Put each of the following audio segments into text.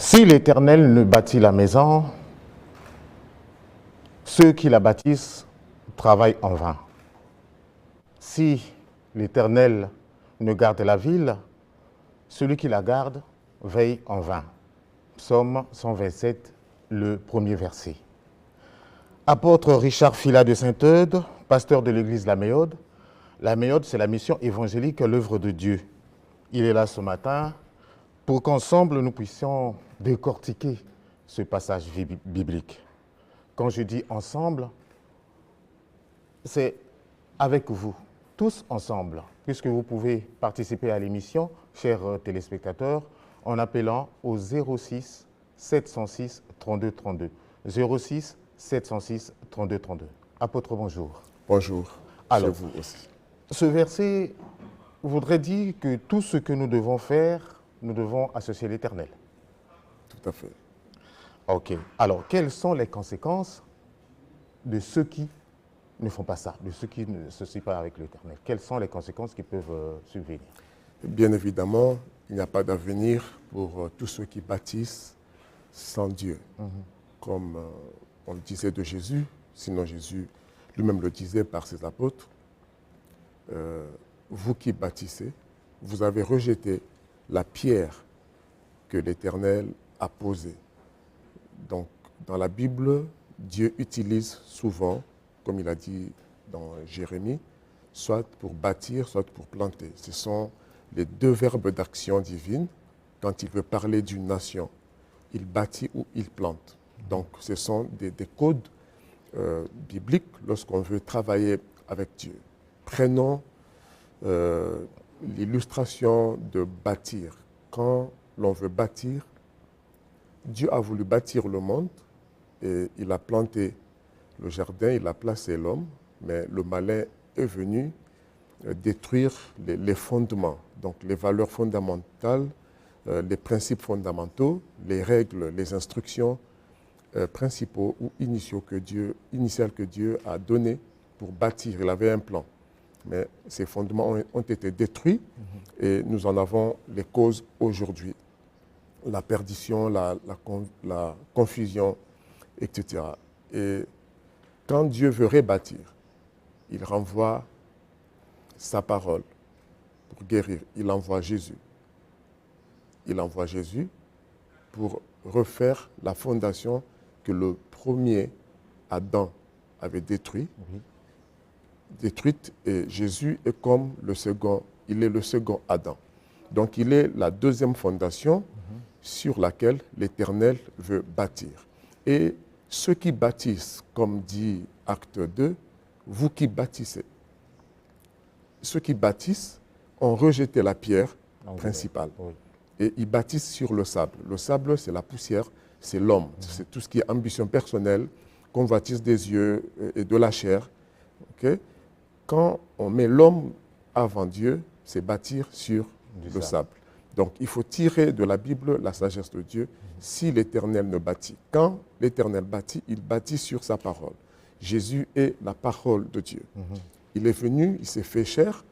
Si l'Éternel ne bâtit la maison, ceux qui la bâtissent travaillent en vain. Si l'Éternel ne garde la ville, celui qui la garde veille en vain. Psaume 127, le premier verset. Apôtre Richard Fila de Saint-Eudes, pasteur de l'église La Méode. La Méode, c'est la mission évangélique à l'œuvre de Dieu. Il est là ce matin pour qu'ensemble nous puissions décortiquer ce passage biblique. Quand je dis ensemble, c'est avec vous, tous ensemble, puisque vous pouvez participer à l'émission, chers téléspectateurs, en appelant au 06 706 32 32. 06 706 32 32. Apôtre, bonjour. Bonjour. Alors, chez vous aussi. Ce verset voudrait dire que tout ce que nous devons faire, nous devons associer l'Éternel. Tout à fait. Ok. Alors, quelles sont les conséquences de ceux qui ne font pas ça, de ceux qui ne s'associent pas avec l'Éternel? Quelles sont les conséquences qui peuvent subvenir? Bien évidemment, il n'y a pas d'avenir pour tous ceux qui bâtissent sans Dieu. Comme on le disait de Jésus, sinon Jésus lui-même le disait par ses apôtres, vous qui bâtissez, vous avez rejeté la pierre que l'Éternel a posée. Donc, dans la Bible, Dieu utilise souvent, comme il a dit dans Jérémie, soit pour bâtir, soit pour planter. Ce sont les deux verbes d'action divine. Quand il veut parler d'une nation, il bâtit ou il plante. Donc, ce sont des codes bibliques lorsqu'on veut travailler avec Dieu. Prenons l'illustration de bâtir. Quand l'on veut bâtir, Dieu a voulu bâtir le monde et il a planté le jardin, il a placé l'homme, mais le malin est venu détruire les fondements, donc les valeurs fondamentales, les principes fondamentaux, les règles, les instructions principaux ou initiales que Dieu a données pour bâtir. Il avait un plan, mais ces fondements ont été détruits et nous en avons les causes aujourd'hui. La perdition, la confusion, etc. Et quand Dieu veut rebâtir, il renvoie sa parole pour guérir. Il envoie Jésus. Il envoie Jésus pour refaire la fondation que le premier Adam avait détruite. Et Jésus est comme le second, il est le second Adam. Donc il est la deuxième fondation sur laquelle l'Éternel veut bâtir. Et ceux qui bâtissent, comme dit Acte 2, vous qui bâtissez, ceux qui bâtissent ont rejeté la pierre principale. Oui. Et ils bâtissent sur le sable. Le sable, c'est la poussière, c'est l'homme. C'est tout ce qui est ambition personnelle, convoitise des yeux et de la chair. Okay? Quand on met l'homme avant Dieu, c'est bâtir sur le sable. Donc, il faut tirer de la Bible la sagesse de Dieu si l'Éternel ne bâtit. Quand l'Éternel bâtit, il bâtit sur sa parole. Jésus est la parole de Dieu. Il est venu, il s'est fait chair,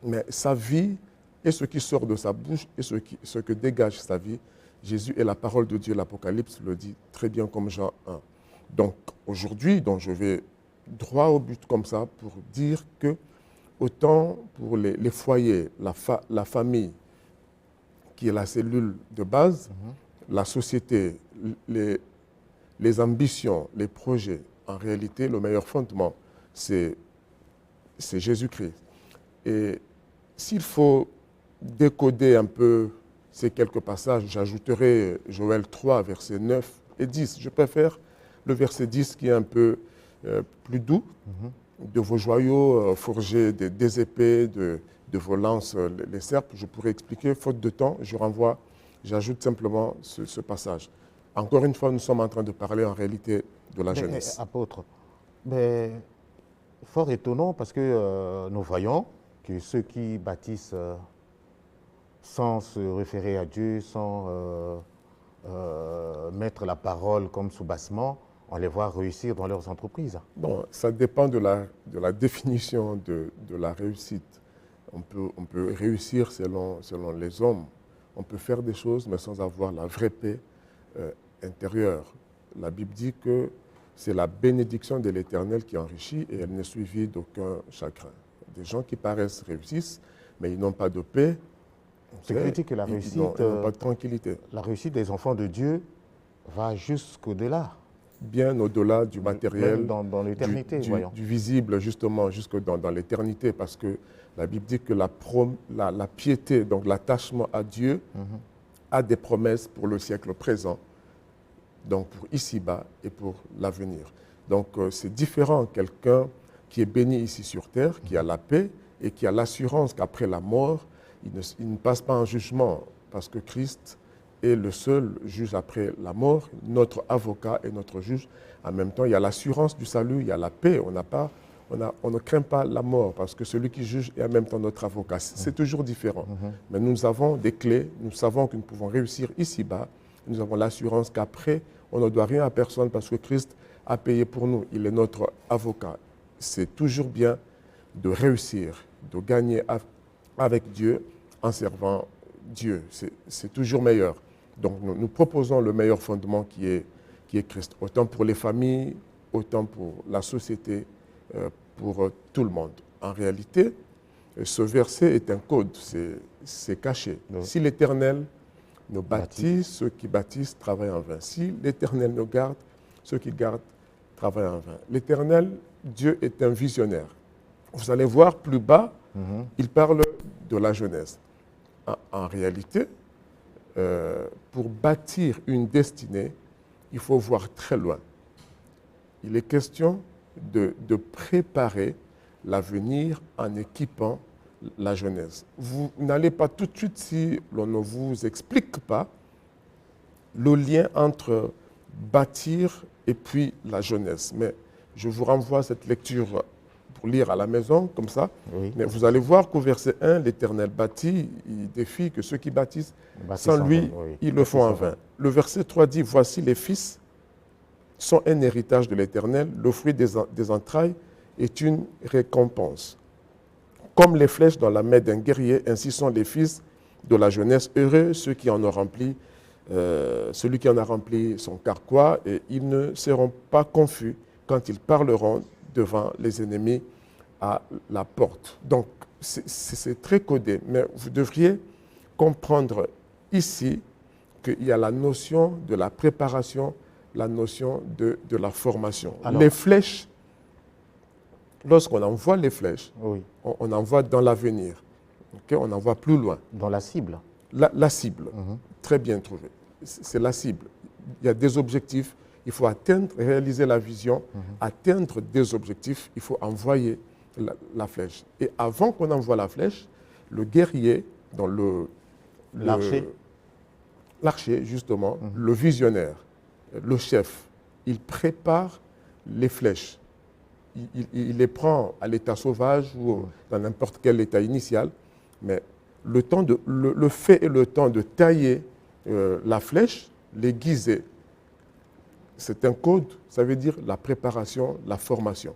mais sa vie et ce qui sort de sa bouche et ce que dégage sa vie, Jésus est la parole de Dieu. L'Apocalypse le dit très bien comme Jean 1. Donc, aujourd'hui, je vais droit au but comme ça pour dire que autant pour les foyers, la famille, qui est la cellule de base, la société, les ambitions, les projets, en réalité, le meilleur fondement, c'est Jésus-Christ. Et s'il faut décoder un peu ces quelques passages, j'ajouterai Joël 3, versets 9 et 10. Je préfère le verset 10 qui est un peu plus doux. De vos joyaux forgés des épées, de vos lances, les serpes. Je pourrais expliquer, faute de temps, j'ajoute simplement ce passage. Encore une fois, nous sommes en train de parler en réalité de la jeunesse. Apôtre, mais fort étonnant parce que nous voyons que ceux qui bâtissent sans se référer à Dieu, sans mettre la parole comme soubassement, on les voit réussir dans leurs entreprises. Bon, ça dépend de la définition de la réussite. On peut réussir selon les hommes. on peut faire des choses, mais sans avoir la vraie paix intérieure. La Bible dit que c'est la bénédiction de l'Éternel qui enrichit et elle n'est suivie d'aucun chagrin. Des gens qui paraissent réussissent, mais ils n'ont pas de paix. C'est critique que la réussite, ils n'ont pas de tranquillité. La réussite des enfants de Dieu va jusqu'au-delà. Bien au-delà du matériel, même dans l'éternité, voyons. Du visible, justement, jusque dans l'éternité, parce que la Bible dit que la piété, donc l'attachement à Dieu, a des promesses pour le siècle présent, donc pour ici-bas et pour l'avenir. Donc c'est différent, quelqu'un qui est béni ici sur terre, qui a la paix et qui a l'assurance qu'après la mort, il ne passe pas en jugement, parce que Christ est le seul juge après la mort, notre avocat et notre juge. En même temps, il y a l'assurance du salut, il y a la paix. On ne craint pas la mort, parce que celui qui juge est en même temps notre avocat. C'est toujours différent. Mais nous avons des clés, nous savons que nous pouvons réussir ici-bas. Nous avons l'assurance qu'après, on ne doit rien à personne, parce que Christ a payé pour nous. Il est notre avocat. C'est toujours bien de réussir, de gagner avec Dieu en servant Dieu. C'est toujours meilleur. Donc nous proposons le meilleur fondement qui est Christ, autant pour les familles, autant pour la société, pour tout le monde. En réalité, ce verset est un code, c'est caché. Oui. Si l'Éternel nous bâtit, ceux qui bâtissent travaillent en vain. Si l'Éternel nous garde, ceux qui gardent travaillent en vain. L'Éternel, Dieu est un visionnaire. Vous allez voir plus bas, il parle de la jeunesse. En réalité, pour bâtir une destinée, il faut voir très loin. Il est question de préparer l'avenir en équipant la jeunesse. Vous n'allez pas tout de suite, si l'on ne vous explique pas le lien entre bâtir et puis la jeunesse. Mais je vous renvoie à cette lecture pour lire à la maison, comme ça. Oui. Mais vous allez voir qu'au verset 1, l'Éternel bâtit, il défie que ceux qui bâtissent sans lui, ils le font en vain. Le verset 3 dit, « Voici les fils sont un héritage de l'Éternel, le fruit des entrailles est une récompense. Comme les flèches dans la main d'un guerrier, ainsi sont les fils de la jeunesse. Heureux celui qui en a rempli son carquois, et ils ne seront pas confus quand ils parleront devant les ennemis à la porte. » Donc, c'est très codé, mais vous devriez comprendre ici qu'il y a la notion de la préparation, la notion de la formation. Alors, les flèches, lorsqu'on envoie les flèches, oui, on envoie dans l'avenir. Okay? On envoie plus loin. Dans la cible. La cible, très bien trouvé. C'est la cible. Il y a des objectifs. Il faut atteindre, réaliser la vision, atteindre des objectifs, il faut envoyer la flèche. Et avant qu'on envoie la flèche, le guerrier, dans l'archer, justement, le visionnaire, le chef, il prépare les flèches. Il les prend à l'état sauvage ou dans n'importe quel état initial, mais le fait et le temps de tailler la flèche, l'aiguiser, c'est un code, ça veut dire la préparation, la formation.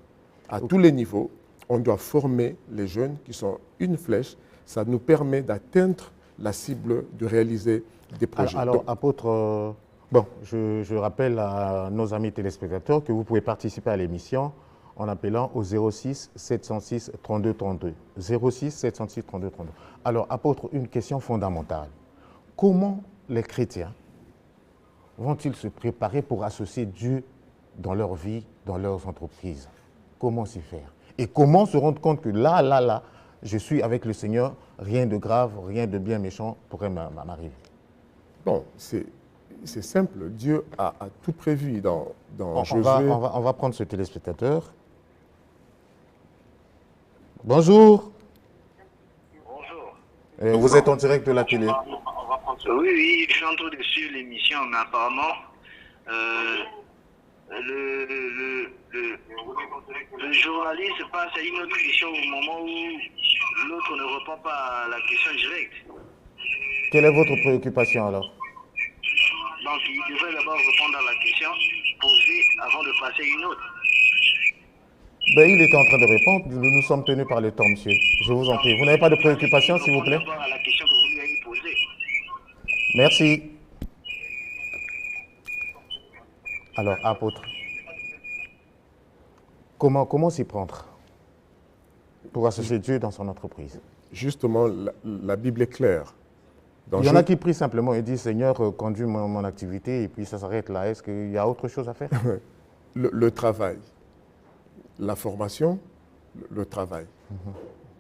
À tous les niveaux, on doit former les jeunes qui sont une flèche. Ça nous permet d'atteindre la cible, de réaliser des projets. Alors apôtre, je rappelle à nos amis téléspectateurs que vous pouvez participer à l'émission en appelant au 06 706 32 32. 06 706 32 32. Alors apôtre, une question fondamentale. Comment les chrétiens vont-ils se préparer pour associer Dieu dans leur vie, dans leurs entreprises? Comment s'y faire? Et comment se rendre compte que là, je suis avec le Seigneur, rien de grave, rien de bien méchant pourrait m'arriver? Bon, c'est simple. Dieu a tout prévu dans Josué. On va prendre ce téléspectateur. Bonjour. Bonjour. Vous êtes en direct de la télé. Oui, je suis en train de suivre l'émission, mais apparemment, le journaliste passe à une autre question au moment où l'autre ne répond pas à la question directe. Quelle est votre préoccupation alors? Donc, il devrait d'abord répondre à la question posée avant de passer à une autre. Il était en train de répondre. Nous sommes tenus par le temps, monsieur. Je vous en prie. Vous n'avez pas de préoccupation, s'il vous plaît? À la question que vous lui avez posée. Merci. Alors, apôtre, comment s'y prendre pour associer Dieu dans son entreprise? Justement, la Bible est claire. Il y en a qui prient simplement et disent, Seigneur, conduis mon activité, et puis ça s'arrête là. Est-ce qu'il y a autre chose à faire? Le travail, la formation, le travail.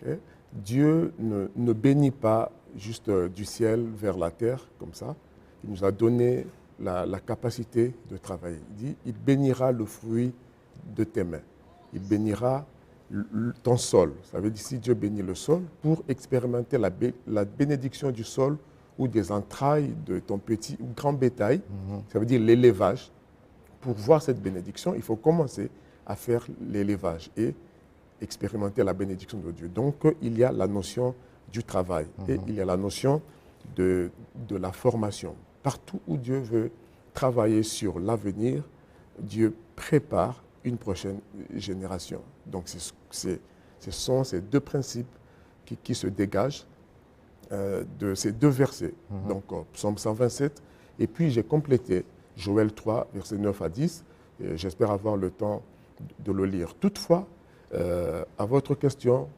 Okay? Dieu ne bénit pas juste du ciel vers la terre, comme ça. Il nous a donné la capacité de travailler. Il dit, il bénira le fruit de tes mains. Il bénira ton sol. Ça veut dire, si Dieu bénit le sol, pour expérimenter la bénédiction du sol ou des entrailles de ton petit ou grand bétail, ça veut dire l'élevage. Pour voir cette bénédiction, il faut commencer à faire l'élevage et expérimenter la bénédiction de Dieu. Donc, il y a la notion du travail et il y a la notion de la formation. Partout où Dieu veut travailler sur l'avenir, Dieu prépare une prochaine génération. Donc, ce sont ces deux principes qui se dégagent de ces deux versets. Donc, Psaume 127, et puis j'ai complété Joël 3, versets 9 à 10. J'espère avoir le temps de le lire. Toutefois, à votre question,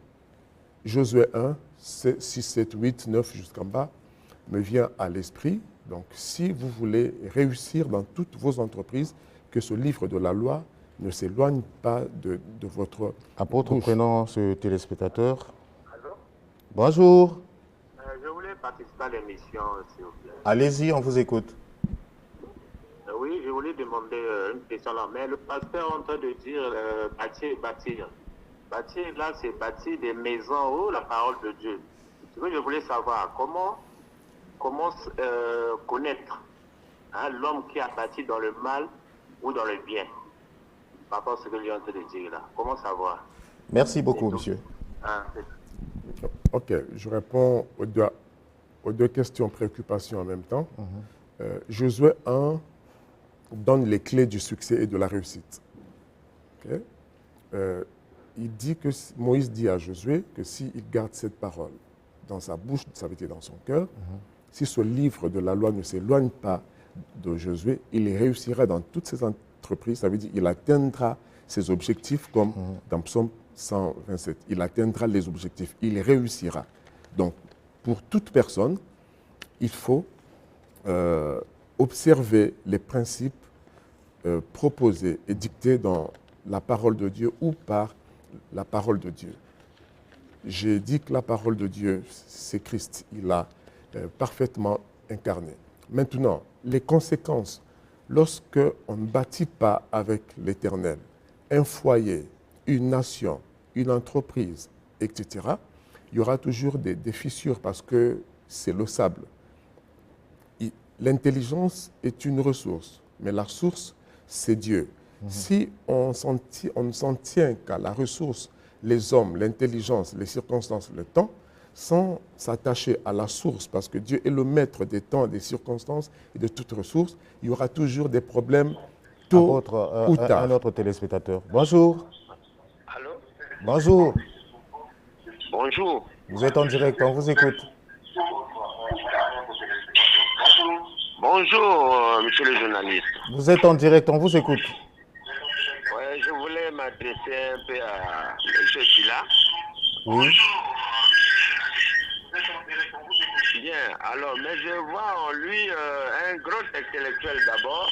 Josué 1, 6, 7, 8, 9 jusqu'en bas, me vient à l'esprit. Donc, si vous voulez réussir dans toutes vos entreprises, que ce livre de la loi ne s'éloigne pas de votre Apôtre, bouche. prenons ce téléspectateur. Allô? Bonjour. Je voulais participer à l'émission, s'il vous plaît. Allez-y, on vous écoute. Oui, je voulais demander une question là. Mais le pasteur est en train de dire bâtir et bâtir. Bâtir, là, c'est bâtir des maisons où la parole de Dieu. Ce que je voulais savoir, comment connaître l'homme qui a bâti dans le mal ou dans le bien, par rapport à ce que je suis en train de dire là. Comment savoir? Merci beaucoup, monsieur. Ok, je réponds aux deux questions, préoccupations en même temps. Josué 1 donne les clés du succès et de la réussite. Okay? Il dit que Moïse dit à Josué que s'il garde cette parole dans sa bouche, ça veut dire dans son cœur, si ce livre de la loi ne s'éloigne pas de Josué, il réussira dans toutes ses entreprises, ça veut dire qu'il atteindra ses objectifs comme dans Psaume 127. Il atteindra les objectifs, il réussira. Donc, pour toute personne, il faut observer les principes proposés et dictés dans la parole de Dieu ou par la parole de Dieu. J'ai dit que la parole de Dieu, c'est Christ. Il l'a parfaitement incarné. Maintenant, les conséquences, lorsque on ne bâtit pas avec l'Éternel un foyer, une nation, une entreprise, etc., il y aura toujours des fissures parce que c'est le sable. L'intelligence est une ressource, mais la source, c'est Dieu. Si on ne s'en tient qu'à la ressource, les hommes, l'intelligence, les circonstances, le temps, sans s'attacher à la source, parce que Dieu est le maître des temps, des circonstances et de toutes ressources, il y aura toujours des problèmes tôt Apôtre, ou tard. un autre téléspectateur. Bonjour. Allô? Bonjour. Bonjour. Vous êtes en direct, on vous écoute. Bonjour, monsieur le journaliste. Vous êtes en direct, on vous écoute. Ouais, je voulais m'adresser un peu à monsieur Silla. Oui. Bien, alors, mais je vois en lui un grand intellectuel d'abord.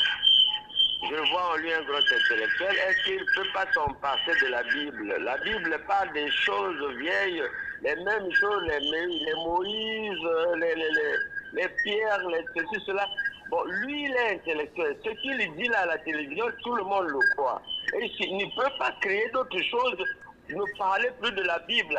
Je vois en lui un grand intellectuel. Est-ce qu'il ne peut pas s'en passer de la Bible? La Bible parle des choses vieilles, les mêmes choses, les Moïse, les Pierre, les ceci, cela. Bon, lui, il est intellectuel. Ce qu'il dit là à la télévision, tout le monde le croit. Et il ne peut pas créer d'autres choses. Ne parlez plus de la Bible.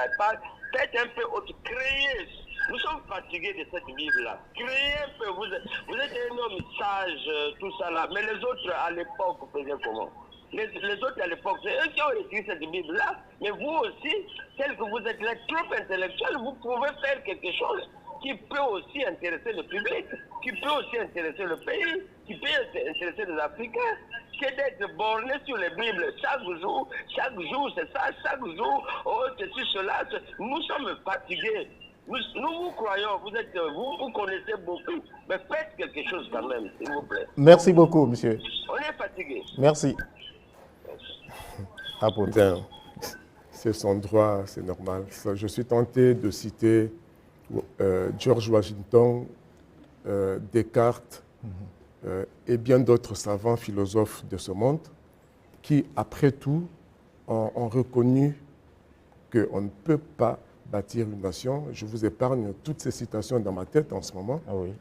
Faites un peu autre. Créez. Nous sommes fatigués de cette Bible-là. Créez un peu. Vous êtes un homme sage, tout ça là. Mais les autres, à l'époque, faisaient comment? Les autres, à l'époque, c'est eux qui ont écrit cette Bible-là. Mais vous aussi, tel que vous êtes là, trop intellectuel, vous pouvez faire quelque chose qui peut aussi intéresser le public, qui peut aussi intéresser le pays, qui peut intéresser les Africains. C'est d'être borné sur les Bibles chaque jour, c'est ça, chaque jour, oh, ceci, cela. Nous sommes fatigués. Nous vous croyons, vous connaissez beaucoup, mais faites quelque chose quand même, s'il vous plaît. Merci beaucoup, monsieur. On est fatigué. Merci. Apôtre. Bien, c'est son droit, c'est normal. Je suis tenté de citer George Washington, Descartes et bien d'autres savants philosophes de ce monde qui, après tout, ont reconnu qu'on ne peut pas bâtir une nation. Je vous épargne toutes ces citations dans ma tête en ce moment. Ah oui.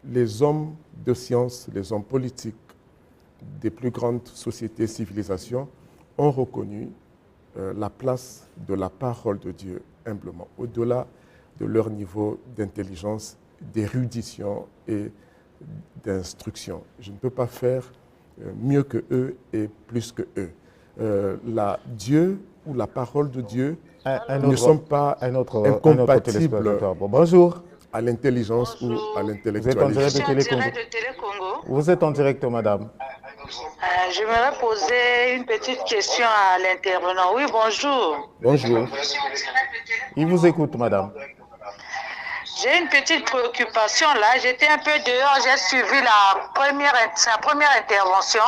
Les hommes de science, les hommes politiques des plus grandes sociétés, civilisations, ont reconnu la place de la parole de Dieu humblement, au-delà de leur niveau d'intelligence, d'érudition et d'instruction. Je ne peux pas faire mieux que eux et plus que eux. Dieu ou la parole de Dieu ne sont pas incompatibles bonjour. à l'intelligence ou à Vous êtes en l'intellectualité. direct de Télécongo. Vous êtes en direct, madame. J'aimerais poser une petite question à l'intervenant. Oui, bonjour. Bonjour. Il vous écoute, madame. J'ai une petite préoccupation là. J'étais un peu dehors, j'ai suivi sa première intervention.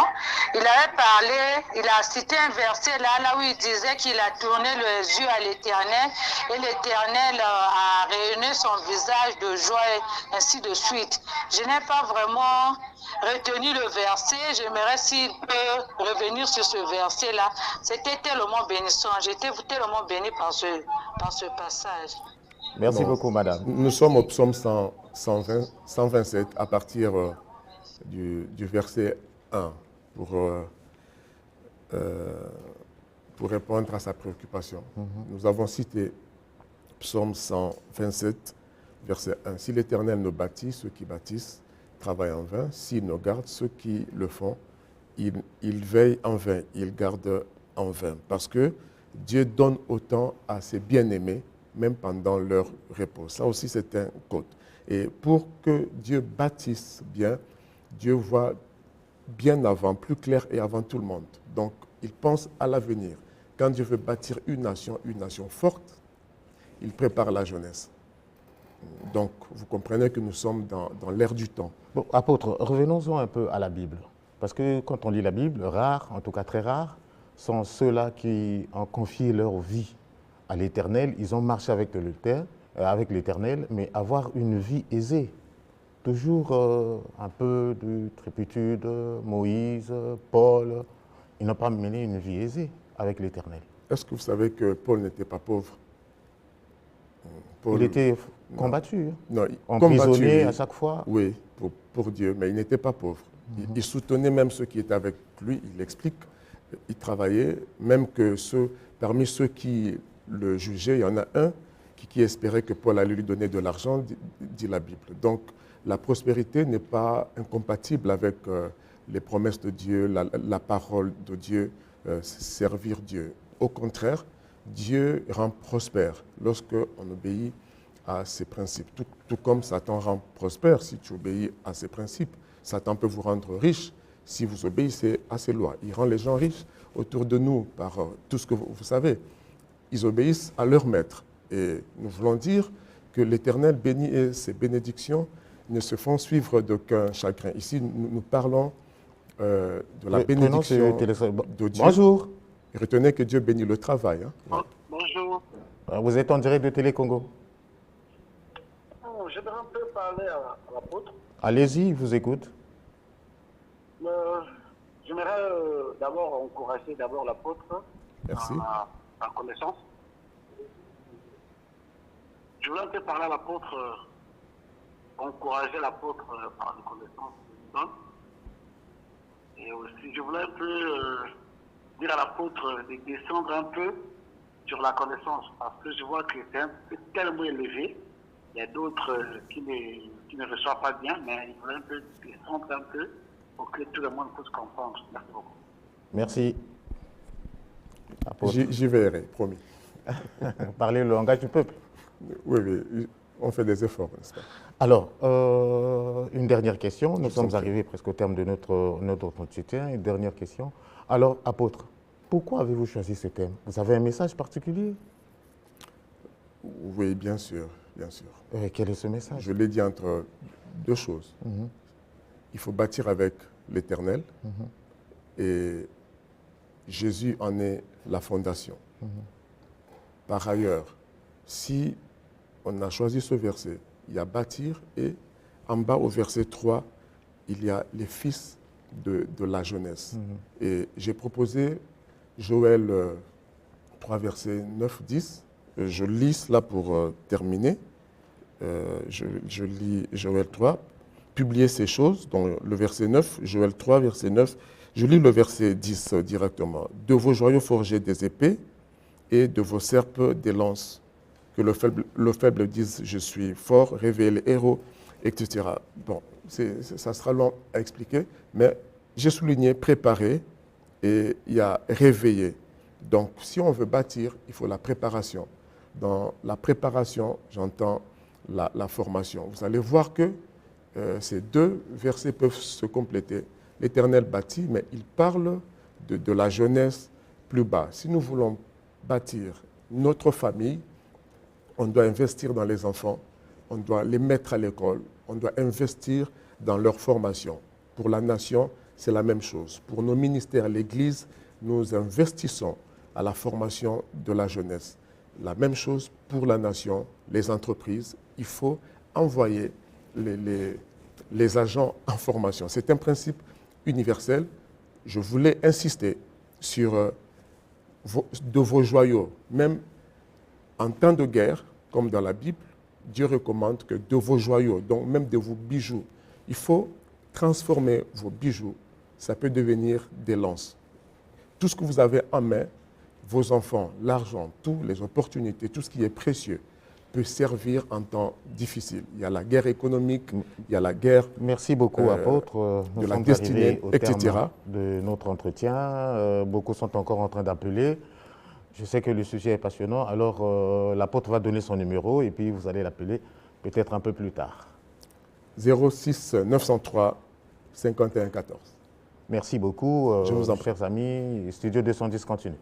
Il avait parlé, il a cité un verset là où il disait qu'il a tourné les yeux à l'Éternel et l'Éternel a rayonné son visage de joie et ainsi de suite. Je n'ai pas vraiment retenu le verset. J'aimerais s'il peut revenir sur ce verset là. C'était tellement bénissant. J'étais tellement béni par ce passage. Merci beaucoup, madame. Nous sommes au psaume 127 à partir du verset 1 pour répondre à sa préoccupation. Nous avons cité psaume 127, verset 1. Si l'Éternel ne bâtit, ceux qui bâtissent travaillent en vain. S'il ne garde, ceux qui le font, ils veillent en vain, ils gardent en vain. Parce que Dieu donne autant à ses bien-aimés, même pendant leur repos. Ça aussi, c'est un code. Et pour que Dieu bâtisse bien, Dieu voit bien avant, plus clair et avant tout le monde. Donc, il pense à l'avenir. Quand Dieu veut bâtir une nation forte, il prépare la jeunesse. Donc, vous comprenez que nous sommes dans l'ère du temps. Bon, apôtre, revenons-en un peu à la Bible. Parce que quand on lit la Bible, rares, en tout cas très rares, sont ceux-là qui ont confié leur vie à l'Éternel. Ils ont marché avec l'Éternel, mais avoir une vie aisée. Toujours un peu de trépitude, Moïse, Paul, ils n'ont pas mené une vie aisée avec l'Éternel. Est-ce que vous savez que Paul n'était pas pauvre? Il était combattu, non, emprisonné à chaque fois. Oui, pour Dieu, mais il n'était pas pauvre. Il soutenait même ceux qui étaient avec lui, il explique. Il travaillait, même que parmi ceux qui le jugeaient, il y en a un qui espérait que Paul allait lui donner de l'argent, dit la Bible. Donc, la prospérité n'est pas incompatible avec les promesses de Dieu, la parole de Dieu, servir Dieu. Au contraire, Dieu rend prospère lorsqu'on obéit à ses principes. Tout comme Satan rend prospère si tu obéis à ses principes. Satan peut vous rendre riche si vous obéissez à ses lois. Il rend les gens riches autour de nous par tout ce que vous savez. Ils obéissent à leur maître. Et nous voulons dire que l'Éternel bénit et ses bénédictions ne se font suivre d'aucun chagrin. Ici, nous parlons de la bénédiction de Dieu. Bonjour. Et retenez que Dieu bénit le travail. Hein. Bonjour. Vous êtes en direct de Télécongo. J'aimerais un peu parler à l'apôtre. Allez-y, je vous écoute. J'aimerais d'abord encourager l'apôtre. Merci. En connaissance. Je voulais un peu parler à l'apôtre, encourager l'apôtre par une connaissance. Et aussi, je voulais un peu dire à l'apôtre de descendre un peu sur la connaissance, parce que je vois que c'est tellement élevé. Il y a d'autres qui ne reçoivent pas bien, mais il voulait un peu descendre un peu pour que tout le monde puisse comprendre. Merci beaucoup. Merci. J'y verrai, promis. Parler le langage du peuple. Oui, on fait des efforts, n'est-ce pas? Alors, une dernière question. Nous sommes arrivés presque au terme de notre entretien. Une dernière question. Alors, apôtre, pourquoi avez-vous choisi ce thème? Vous avez un message particulier? Oui, bien sûr, bien sûr. Quel est ce message? Je l'ai dit entre deux choses. Il faut bâtir avec l'Éternel et Jésus en est la fondation. Par ailleurs, si on a choisi ce verset, il y a bâtir et en bas au verset 3, il y a les fils de la jeunesse. Et j'ai proposé Joël 3, versets 9, 10. Je lis cela pour terminer. Je lis Joël 3. Publier ces choses, donc le verset 9, Joël 3, verset 9. Je lis le verset 10 directement. De vos joyaux forgés des épées et de vos serpes des lances. Que le faible dise, je suis fort, révèle héros, etc. Bon, ça sera long à expliquer, mais j'ai souligné préparer et il y a réveiller. Donc, si on veut bâtir, il faut la préparation. Dans la préparation, j'entends la formation. Vous allez voir que ces deux versets peuvent se compléter. L'Éternel bâtit, mais il parle de la jeunesse plus bas. Si nous voulons bâtir notre famille, on doit investir dans les enfants, on doit les mettre à l'école, on doit investir dans leur formation. Pour la nation, c'est la même chose. Pour nos ministères à l'Église, nous investissons à la formation de la jeunesse. La même chose pour la nation, les entreprises. Il faut envoyer les agents en formation. C'est un principe universel. Je voulais insister sur de vos joyaux. Même en temps de guerre, comme dans la Bible, Dieu recommande que de vos joyaux, donc même de vos bijoux, il faut transformer vos bijoux. Ça peut devenir des lances. Tout ce que vous avez en main, vos enfants, l'argent, toutes les opportunités, tout ce qui est précieux, peut servir en temps difficile. Il y a la guerre économique, il y a la guerre. Merci beaucoup, apôtre. Nous sommes arrivés au terme de notre entretien. Beaucoup sont encore en train d'appeler. Je sais que le sujet est passionnant. Alors, l'apôtre va donner son numéro et puis vous allez l'appeler peut-être un peu plus tard. 06 903 51 14. Merci beaucoup. Je vous en prie. Chers amis, Studio 210 continue.